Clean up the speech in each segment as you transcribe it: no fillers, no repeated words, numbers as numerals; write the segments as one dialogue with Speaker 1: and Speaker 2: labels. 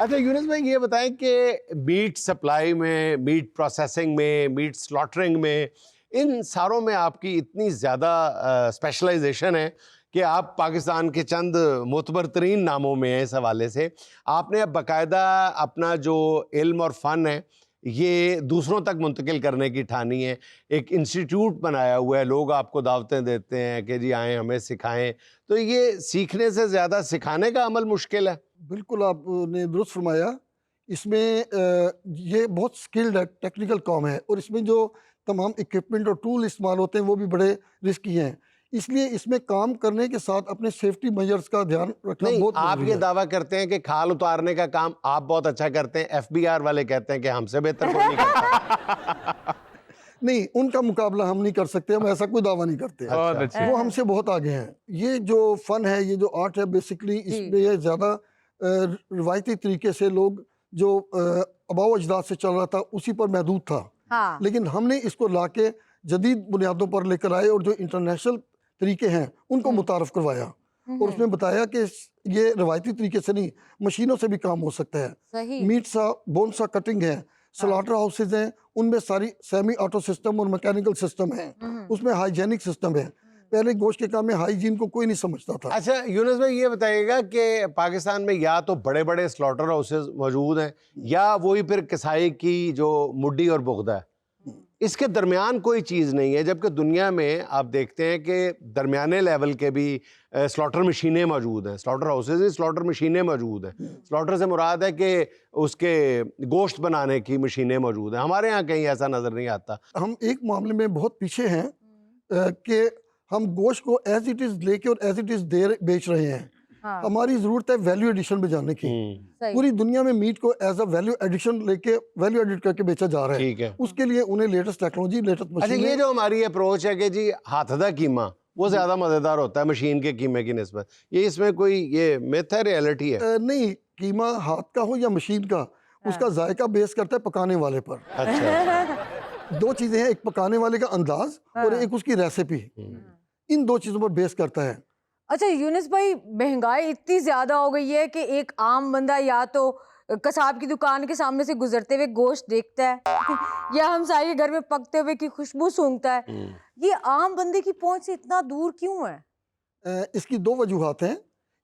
Speaker 1: अच्छा यूनुस भाई, ये बताएं कि मीट सप्लाई में, मीट प्रोसेसिंग में, मीट स्लॉटरिंग में, इन सारों में आपकी इतनी ज़्यादा स्पेशलाइजेशन है कि आप पाकिस्तान के चंद मोतबर तरीन नामों में हैं। इस हवाले से आपने अब बाकायदा अपना जो इल्म और फ़न है ये दूसरों तक मुंतकिल करने की ठानी है। एक इंस्टीट्यूट बनाया हुआ है, लोग आपको दावतें देते हैं कि जी आएँ हमें सिखाएं। तो ये सीखने से ज़्यादा सिखाने का अमल मुश्किल है।
Speaker 2: बिल्कुल आपने दुरुस्त फरमाया। इसमें ये बहुत स्किल्ड है, टेक्निकल काम है, और इसमें जो तमाम इक्विपमेंट और टूल इस्तेमाल होते हैं वो भी बड़े रिस्की हैं। इसलिए इसमें काम करने के साथ अपने सेफ्टी मेजर्स का ध्यान रखना
Speaker 1: नहीं,
Speaker 2: बहुत
Speaker 1: आप
Speaker 2: जरूरी
Speaker 1: ये
Speaker 2: है।
Speaker 1: दावा करते हैं कि खाल उतारने का काम आप बहुत अच्छा करते हैं, एफबीआर वाले कहते हैं कि हमसे बेहतर कोई नहीं करता।
Speaker 2: नहीं, उनका मुकाबला हम नहीं कर सकते, हम ऐसा कोई दावा नहीं करते।
Speaker 3: बहुत
Speaker 1: अच्छा।
Speaker 3: अच्छी।
Speaker 2: वो हमसे बहुत आगे हैं। ये जो फन है, ये जो आर्ट है, बेसिकली इसमें ये ज़्यादा रिवायती तरीके से लोग जो अबाव अजदाद से चल रहा था उसी पर महदूद था।
Speaker 4: हाँ।
Speaker 2: लेकिन हमने इसको लाके जदीद बुनियादों पर लेकर आए और जो इंटरनेशनल तरीके हैं उनको मुतारफ करवाया, और उसमें बताया कि ये रवायती तरीके से नहीं, मशीनों से भी काम हो सकता है।
Speaker 4: सही।
Speaker 2: मीट सा बोन सा कटिंग है, स्लॉटर हाउसेज हैं, उनमें सारी सेमी ऑटो सिस्टम और मैकेनिकल सिस्टम है, उसमें हाइजेनिक सिस्टम है। पहले गोश्त के काम में हाइजीन को कोई नहीं समझता था।
Speaker 1: अच्छा यूनुस भाई, ये बताइएगा कि पाकिस्तान में या तो बड़े बड़े स्लॉटर हाउसेस मौजूद हैं या वही फिर कसाई की जो मुड्डी और बुगदा है, इसके दरमियान कोई चीज़ नहीं है। जबकि दुनिया में आप देखते हैं कि दरमियाने लेवल के भी स्लॉटर मशीनें मौजूद हैं, स्लॉटर हाउसेज स्लॉटर मशीनें मौजूद हैं। स्लॉटर से मुराद है कि उसके गोश्त बनाने की मशीनें मौजूद हैं। हमारे यहाँ कहीं ऐसा नज़र नहीं आता।
Speaker 2: हम एक मामले में बहुत पीछे हैं कि हम गोश्त को एज इट इज़ लेके और एज इट इज़ दे बेच रहे हैं।
Speaker 4: हाँ।
Speaker 2: हमारी ज़रूरत है वैल्यू एडिशन में जाने की।
Speaker 4: सही।
Speaker 2: पूरी दुनिया में मीट को एज अ वैल्यू एडिशन लेके वैल्यू एडिट करके बेचा जा रहा है।
Speaker 1: ठीक है।
Speaker 2: उसके लिए उन्हें लेटेस्ट टेक्नोलॉजी, लेटेस्ट
Speaker 1: अच्छा, ये
Speaker 2: मशीन।
Speaker 1: जो हमारी अप्रोच है कि जी हाथदा कीमा वो ज़्यादा मज़ेदार होता है मशीन के कीमे की निस्बत, ये इसमें कोई ये मिथ है, रियलिटी है?
Speaker 2: नहीं, कीमा हाथ का हो या मशीन का, उसका जायका बेस करता है पकाने वाले पर।
Speaker 1: अच्छा।
Speaker 2: दो चीजें हैं, एक पकाने वाले का अंदाज और एक उसकी रेसिपी। इन दो चीजों पर बेस करता है।
Speaker 4: अच्छा यूनुस भाई, महंगाई इतनी ज्यादा हो गई है कि एक आम बंदा या तो कसाब की दुकान के सामने से गुजरते हुए गोश्त देखता है या हमसाये के घर में पकते हुए की खुशबू सूंघता है। ये आम बंदे की पहुंच से इतना दूर क्यों है?
Speaker 2: इसकी दो वजूहात हैं।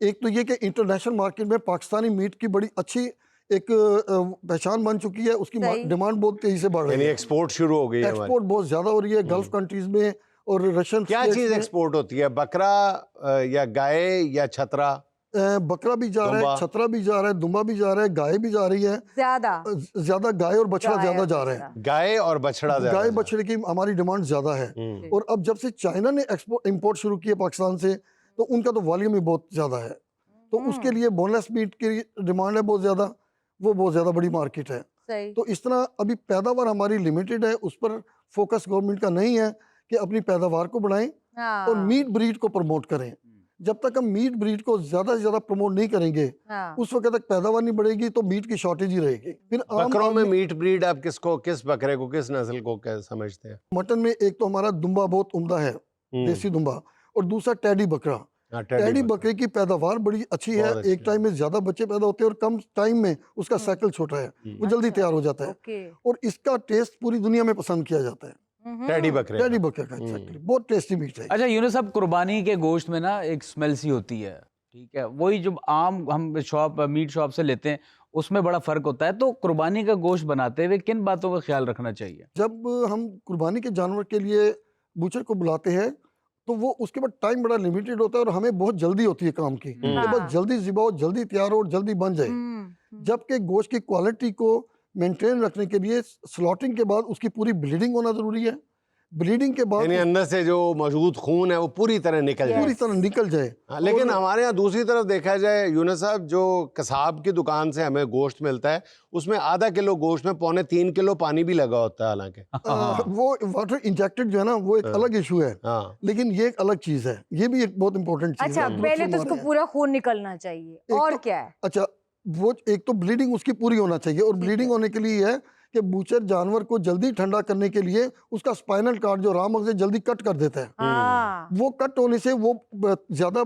Speaker 2: एक तो ये कि इंटरनेशनल मार्केट में पाकिस्तानी मीट की बड़ी अच्छी एक पहचान बन चुकी है, उसकी डिमांड बहुत तेजी से बढ़ रही
Speaker 1: यानी
Speaker 2: है।
Speaker 1: एक्सपोर्ट शुरू हो गई है हमारी।
Speaker 2: एक्सपोर्ट बहुत ज्यादा हो रही है गल्फ कंट्रीज में और रशियन।
Speaker 1: क्या चीज़ एक्सपोर्ट होती है, बकरा या गाय या छतरा?
Speaker 2: बकरा भी जा रहा है, छतरा भी जा रहा है, दुम्बा भी जा रहा है, गाय भी जा रही है। ज्यादा गाय और बछड़ा ज्यादा जा रहे हैं।
Speaker 1: गाय और बछड़ा ज्यादा,
Speaker 2: गाय बछड़े की हमारी डिमांड ज्यादा है। और अब जब से चाइना ने इंपोर्ट शुरू किया पाकिस्तान से, तो उनका तो वॉल्यूम ही बहुत ज्यादा है। तो उसके लिए बोनलेस मीट की डिमांड है बहुत ज्यादा, वो बहुत ज्यादा बड़ी मार्केट है। तो इस तरह अभी पैदावार हमारी लिमिटेड है, उस पर फोकस गवर्नमेंट का नहीं है कि अपनी पैदावार को बढ़ाएं और मीट ब्रीड को प्रमोट करें। जब तक हम मीट ब्रीड को ज्यादा से ज्यादा प्रमोट नहीं करेंगे, उस वक्त तक पैदावार नहीं बढ़ेगी, तो मीट की शॉर्टेज ही रहेगी। फिर
Speaker 1: बकरों में मीट ब्रीड आप किसको, किस बकरे को, किस नस्ल को क्या समझते हैं?
Speaker 2: मटन में एक तो हमारा दुम्बा बहुत उम्दा है, देसी दुम्बा, और दूसरा टैडी बकरा। टैडी बकरे की पैदावार बड़ी अच्छी है, एक टाइम में ज्यादा बच्चे पैदा होते हैं और कम टाइम में उसका साइकिल छोटा है, वो जल्दी तैयार हो जाता है और इसका टेस्ट पूरी दुनिया में पसंद किया जाता है।
Speaker 1: टैडी बकरे
Speaker 2: का exactly, बहुत टेस्टी मीट है।
Speaker 3: अच्छा यूनुस साहब, कुर्बानी के गोश्त में ना एक स्मेल सी होती है, ठीक है, वही जो आम हम मीट शॉप से लेते हैं उसमें बड़ा फर्क होता है। तो कुर्बानी का गोश्त बनाते हुए किन बातों का ख्याल रखना चाहिए?
Speaker 2: जब हम कुर्बानी के जानवर के लिए बूचर को बुलाते हैं तो वो उसके बाद टाइम बड़ा लिमिटेड होता है और हमें बहुत जल्दी होती है काम की, बस जल्दी ज़िबा हो, जल्दी तैयार हो और जल्दी बन जाए। जबकि गोश्त की क्वालिटी को मेंटेन रखने के लिए स्लॉटिंग के बाद उसकी पूरी ब्लीडिंग होना जरूरी है। ब्लीडिंग के बाद
Speaker 1: यानी अंदर से जो मौजूद खून है वो पूरी तरह निकल
Speaker 2: जाए।
Speaker 1: हाँ, लेकिन हमारे यहाँ दूसरी तरफ देखा जाए यूनुस साहब, जो कसाब की दुकान से हमें गोश्त मिलता है उसमें आधा किलो गोश्त में 2.25 किलो पानी भी लगा होता है। हालांकि
Speaker 2: वो वाटर इंजेक्टेड जो है ना, वो एक अलग इशू है। लेकिन ये एक अलग चीज है, ये भी एक बहुत इंपॉर्टेंट चीज है।
Speaker 4: अच्छा, पहले तो उसको पूरा खून निकलना चाहिए और क्या है?
Speaker 2: अच्छा, वो एक तो ब्लीडिंग उसकी पूरी होना चाहिए और ब्लीडिंग होने के लिए है कि बूचर जानवर को जल्दी ठंडा करने के लिए उसका स्पाइनल कार्ड जो राम मगज जल्दी कट कर देता है। वो कट होने से वो ज्यादा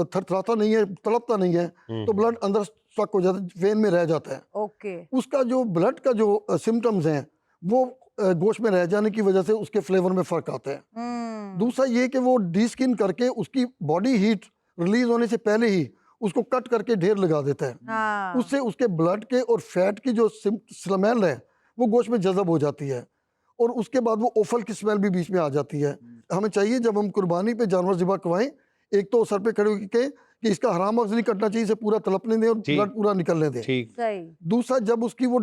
Speaker 2: थरथराता नहीं है, तड़पता नहीं है, तो ब्लड अंदर स्टक हो जाता है, वेन में रह जाता है।
Speaker 4: ओके।
Speaker 2: उसका जो ब्लड का जो सिम्टम्स हैं वो गोश्त में रह जाने की वजह से उसके फ्लेवर में फ़र्क आता है। दूसरा ये कि वो डी स्किन करके उसकी बॉडी हीट रिलीज होने से पहले ही उसको कट करके ढेर लगा देता है।
Speaker 4: हाँ।
Speaker 2: उससे उसके ब्लड के और फैट की जो स्मेल है वो गोश्त में जज़ब हो जाती है और उसके बाद वो ओफल की स्मेल भी बीच में आ जाती है। हमें चाहिए जब हम कुर्बानी पे जानवर ज़िबा करवाएं, एक तो सर पे खड़े होकर कि इसका हराम मगज नहीं कटना चाहिए, इसे पूरा तलपने दें और
Speaker 1: ठीक।
Speaker 2: ब्लड पूरा निकलने दें।
Speaker 1: ठीक।
Speaker 4: सही।
Speaker 2: दूसरा जब उसकी वो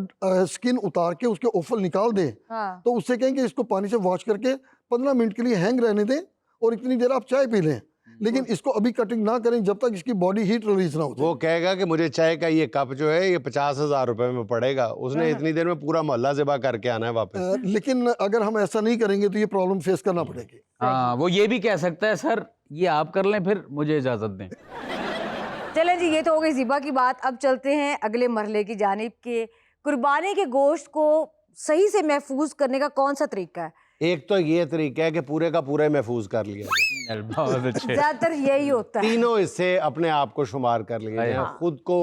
Speaker 2: स्किन उतार के उसके ओफल निकाल दें
Speaker 4: हाँ।
Speaker 2: तो उससे कहें कि इसको पानी से वॉश करके 15 मिनट के लिए हैंग रहने दें और इतनी देर आप चाय पी लें, लेकिन इसको अभी कटिंग ना करें जब तक इसकी बॉडी हीट रिलीज ना हो जाए।
Speaker 1: वो कहेगा कि मुझे चाय का ये कप जो है ये 50,000 रुपए में पड़ेगा, उसने इतनी देर में पूरा मोहल्ला ज़िबा करके आना है वापस।
Speaker 2: लेकिन अगर हम ऐसा नहीं करेंगे तो ये प्रॉब्लम फेस करना पड़ेगी।
Speaker 3: हाँ, वो ये भी कह सकता है सर ये आप कर लें, फिर मुझे इजाजत दें।
Speaker 4: चलें जी, ये तो हो गई ज़िबा की बात। अब चलते हैं अगले मरहले की जानिब के कुर्बानी के गोश्त को सही से महफूज करने का कौन सा तरीका है?
Speaker 1: एक तो ये तरीका है कि पूरे का पूरा ही महफूज कर लिया जाए।
Speaker 3: बहुत अच्छे।
Speaker 4: ज्यादातर यही होता है।
Speaker 1: तीनों हिस्से अपने आप को शुमार कर लिया जाए, खुद को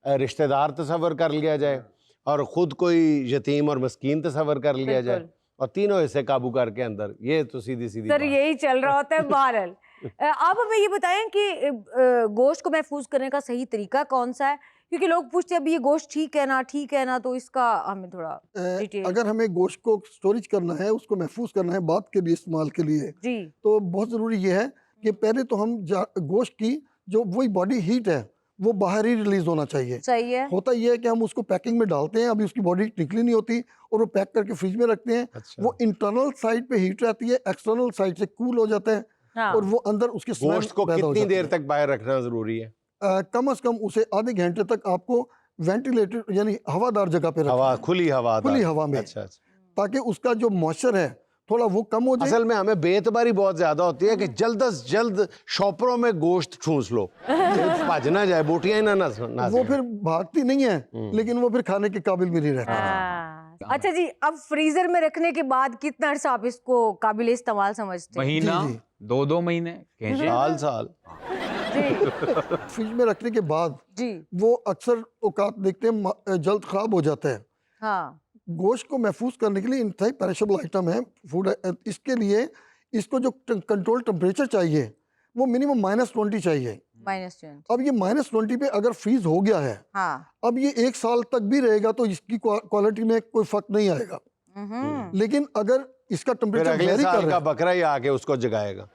Speaker 1: रिश्तेदार तस्वर कर लिया जाए और खुद कोई यतीम और मस्कीन तस्वर कर लिया जाए
Speaker 4: बिल्कुल।
Speaker 1: और तीनों हिस्से काबू करके अंदर। ये तो सीधी सीधी
Speaker 4: सर
Speaker 1: बात।
Speaker 4: यही चल रहा होता है बहरहाल। आप हमें ये बताएं कि गोश्त को महफूज करने का सही तरीका कौन सा है, क्योंकि लोग पूछते हैं अभी ये गोश्त ठीक है ना, तो इसका हमें थोड़ा डिटेल।
Speaker 2: अगर हमें गोश्त को स्टोरेज करना है, उसको महफूज करना है बाद के लिए इस्तेमाल के लिए,
Speaker 4: जी
Speaker 2: तो बहुत ज़रूरी ये है कि पहले तो हम गोश्त की जो वही बॉडी हीट है वो बाहर ही रिलीज होना चाहिए।
Speaker 4: सही है।
Speaker 2: होता ये है कि हम उसको पैकिंग में डालते हैं, अभी उसकी बॉडी निकली नहीं होती और वो पैक करके फ्रिज में रखते हैं।
Speaker 1: अच्छा।
Speaker 2: वो इंटरनल साइड पे हीट रहती है, एक्सटर्नल साइड से कूल हो जाता है
Speaker 4: हाँ।
Speaker 2: और वो अंदर उसकी स्मेल
Speaker 1: गोश्त को
Speaker 2: पैदा हो
Speaker 1: कितनी
Speaker 2: जाती
Speaker 1: देर
Speaker 2: है।
Speaker 1: तक बाहर रखना जरूरी है?
Speaker 2: कम से कम उसे आधे घंटे तक आपको वेंटिलेटेड यानी हवादार जगह पे रखना
Speaker 1: हवा,
Speaker 2: है,
Speaker 1: खुली हवा,
Speaker 2: खुली हवा में,
Speaker 1: अच्छा अच्छा।
Speaker 2: ताकि उसका जो मॉइस्चर है थोड़ा वो कम हो जाए।
Speaker 1: असल में हमें बेतबारी बहुत ज्यादा होती है कि जल्द से जल्द शॉपरों में गोश्त ठूंस लो, भज ना जाए, बोटियां ही ना
Speaker 2: वो फिर भागती नहीं है, लेकिन वो फिर खाने के काबिल भी नहीं रहता।
Speaker 4: हाँ। अच्छा जी, अब फ्रीजर में रखने के बाद कितना अर्सा आप इसको काबिल इस्तेमाल समझते हैं?
Speaker 3: महीना,
Speaker 2: जी, जी।
Speaker 3: 2 महीने कहेंगे।
Speaker 1: साल साल।
Speaker 4: जी
Speaker 2: फ्रिज में रखने के बाद
Speaker 4: जी
Speaker 2: वो अक्सर औकात देखते हैं जल्द खराब हो जाता है।
Speaker 4: हाँ।
Speaker 2: गोश्त को महफूज करने के लिए इंतहाई पेरिशेबल आइटम है फूड। इसके लिए इसको जो कंट्रोल टेम्परेचर चाहिए वो मिनिमम -20 चाहिए।
Speaker 4: -20।
Speaker 2: अब ये -20 पे अगर फ्रीज हो गया है,
Speaker 4: हाँ।
Speaker 2: अब ये 1 साल तक भी रहेगा तो इसकी क्वालिटी में कोई फर्क नहीं आएगा। लेकिन अगर इसका
Speaker 1: फिर
Speaker 2: टेम्परेचर
Speaker 1: अगले
Speaker 2: वेरी
Speaker 1: साल
Speaker 2: कर
Speaker 1: का
Speaker 2: रहा
Speaker 1: बकरा ही आके उसको जगाएगा।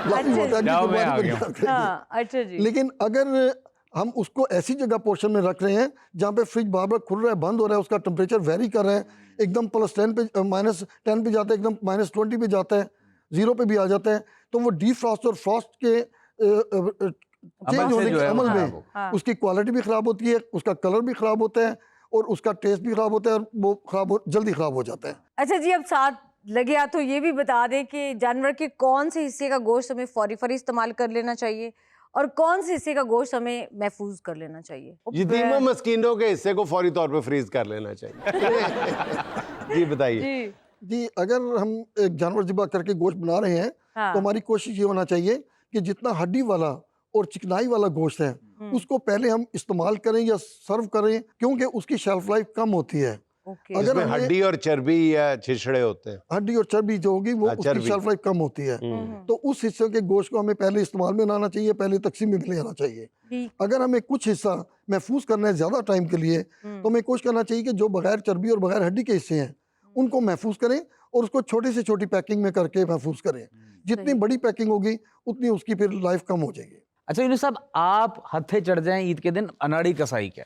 Speaker 2: लाजिम होता है कि
Speaker 3: जाओ, मैं
Speaker 2: कुर्बानी
Speaker 3: आ
Speaker 2: पर
Speaker 3: गया।
Speaker 2: निकाल करेंगे।
Speaker 4: हाँ, अच्छा जी।
Speaker 2: लेकिन अगर हम उसको ऐसी जगह पोर्शन में रख रहे हैं जहाँ पे फ्रिज बार बार खुल रहा है, बंद हो रहा है, उसका टेम्परेचर वेरी कर रहा है, एकदम +10 पे -10 पे जाता है, एकदम -20 पे जाता है, 0 पे भी आ जाता है, तो वो डीफ्रॉस्ट और फ्रॉस्ट के चेंज
Speaker 3: अमल से
Speaker 2: होने
Speaker 3: जो
Speaker 2: के
Speaker 3: है वो
Speaker 2: अमल
Speaker 3: खराब
Speaker 2: में
Speaker 4: हाँ।
Speaker 2: उसकी क्वालिटी भी खराब होती है, उसका कलर भी खराब होता है और उसका टेस्ट भी खराब होता है और वो जल्दी खराब हो जाता है।
Speaker 4: अच्छा जी, अब साथ लगे हाथ तो ये भी बता दें कि जानवर के कौन से हिस्से का गोश्त हमें फौरी इस्तेमाल कर लेना चाहिए और कौन से हिस्से का गोश्त हमें महफूज कर लेना चाहिए?
Speaker 1: यतीमों मस्कीनों के हिस्से को फौरी तौर पे फ्रीज कर लेना चाहिए। जी बताइए।
Speaker 4: जी
Speaker 2: जी, अगर हम एक जानवर ज़िबा करके गोश्त बना रहे हैं
Speaker 4: हाँ।
Speaker 2: तो हमारी कोशिश ये होना चाहिए कि जितना हड्डी वाला और चिकनाई वाला गोश्त है उसको पहले हम इस्तेमाल करें या सर्व करें, क्योंकि उसकी शेल्फ लाइफ कम होती है।
Speaker 4: ओके।
Speaker 2: अगर
Speaker 1: इसमें
Speaker 2: हमें
Speaker 1: हड्डी और चर्बी या छिछड़े होते हैं।
Speaker 2: हड्डी और चर्बी जो होगी वो
Speaker 1: हाँ,
Speaker 2: उसकी
Speaker 1: चर्बी।
Speaker 2: शेल्फ लाइफ कम होती है, तो उस हिस्से के गोश्त को हमें पहले इस्तेमाल में लाना चाहिए, पहले तकसीम में ले आना चाहिए।
Speaker 4: ठीक।
Speaker 2: अगर हमें कुछ हिस्सा महफूज करना है ज़्यादा टाइम के लिए तो हमें कोशिश करना चाहिए कि जो बगैर चर्बी और बगैर हड्डी के हिस्से हैं उनको महफूज करें और उसको छोटी से छोटी पैकिंग में करके महफूज करें। जितनी बड़ी पैकिंग होगी उतनी उसकी फिर लाइफ कम हो जाएगी।
Speaker 3: अच्छा यूनुस साहब, आप हत्थे चढ़ जाएं ईद के दिन अनाड़ी कसाई के,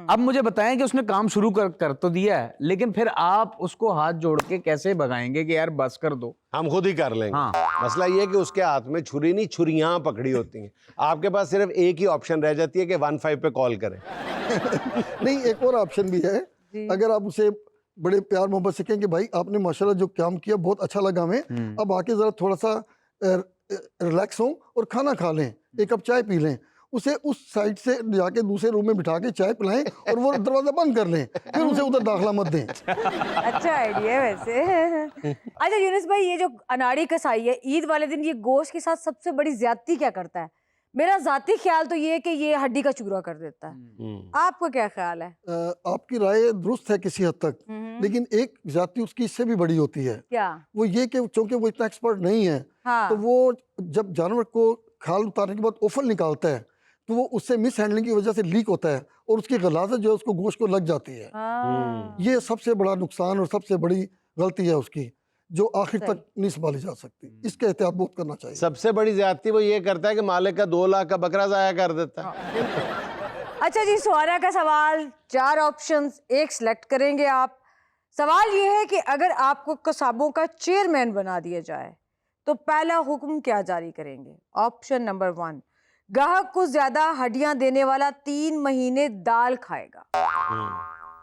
Speaker 3: अब मुझे बताएं कि उसने काम शुरू कर तो दिया है, लेकिन फिर आप उसको हाथ जोड़ के कैसे भगाएंगे कि यार बस कर दो?
Speaker 1: हम खुद ही कर लेंगे।
Speaker 3: हाँ।
Speaker 1: मसला ये है कि उसके हाथ में छुरी नहीं, छुरियां पकड़ी होती हैं। आपके पास सिर्फ एक ही ऑप्शन रह जाती है कि 15 पे कॉल करें।
Speaker 2: नहीं, एक और ऑप्शन भी है। अगर आप उसे बड़े प्यार मोहब्बत से कहें कि भाई आपने माशाल्लाह जो काम किया बहुत अच्छा लगा हमें, अब आके ज़रा थोड़ा सा रिलैक्स हो और खाना खा लें, एक कप चाय पी लें, उसे उस साइड से जाके दूसरे रूम में बिठा के चाय पिलाएं और वो दरवाज़ा बंद कर लें, फिर उसे उधर दाखिला मत दें।
Speaker 4: अच्छा आइडिया है वैसे। अच्छा यूनुस भाई, ये जो अनाड़ी कसाई है ईद वाले दिन ये गोश्त के साथ सबसे बड़ी ज्यादती क्या करता है? मेरा जाती ख्याल तो ये है कि ये हड्डी का चूरा कर देता है। आपका क्या ख्याल है?
Speaker 2: आपकी राय दुरुस्त है किसी हद तक, लेकिन एक जाति उसकी इससे भी बड़ी होती है।
Speaker 4: क्या?
Speaker 2: वो ये कि चूंकि वो इतना एक्सपर्ट नहीं है,
Speaker 4: हाँ।
Speaker 2: तो वो जब जानवर को खाल उतारने के बाद ओफल निकालता है तो वो उससे मिस हैंडलिंग की वजह से लीक होता है और उसकी गलाजत जो है उसको गोश्त को लग जाती है। ये सबसे बड़ा नुकसान और सबसे बड़ी गलती है उसकी, जो आखिर
Speaker 4: सही।
Speaker 2: तक नहीं संभाली जा सकती। इसका एहतियात बहुत करना चाहिए।
Speaker 1: सबसे बड़ी ज्यादती वो ये करता है कि मालिक का 2 लाख का बकरा जाया कर देता है।
Speaker 4: अच्छा जी, सुहाना का सवाल, 4 ऑप्शंस, एक सिलेक्ट करेंगे आप। सवाल ये है कि अगर आपको कसाबों का चेयरमैन बना दिया जाए तो पहला हुक्म क्या जारी करेंगे? ऑप्शन नंबर 1, ग्राहक को ज्यादा हड्डियां देने वाला 3 महीने दाल खाएगा।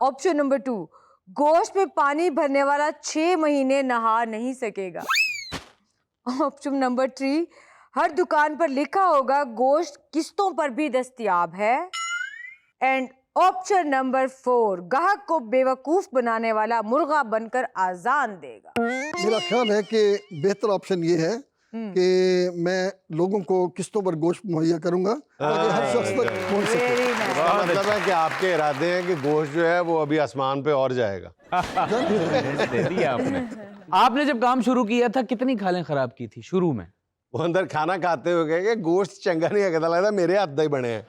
Speaker 4: ऑप्शन नंबर 2, गोश्त में पानी भरने वाला 6 महीने नहा नहीं सकेगा। ऑप्शन नंबर 3, हर दुकान पर लिखा होगा गोश्त किस्तों पर भी दस्तयाब है। एंड ऑप्शन नंबर 4, ग्राहक को बेवकूफ बनाने वाला मुर्गा बनकर आजान देगा।
Speaker 2: मेरा ख्याल है कि बेहतर ऑप्शन ये है कि मैं लोगों को किस्तों पर गोश्त मुहैया करूंगा ताकि हर शख्स तक पहुंच सके।
Speaker 4: Very nice.
Speaker 1: इसका मतलब है कि आपके इरादे हैं कि गोश्त जो है वो अभी आसमान पे और जाएगा।
Speaker 3: दे दिया आपने। आपने जब काम शुरू किया था कितनी खालें खराब की थी शुरू में?
Speaker 1: वो अंदर खाना खाते हुए कहे कि गोश्त चंगा नहीं है, कहता लगता मेरे हाथ ही बने हैं।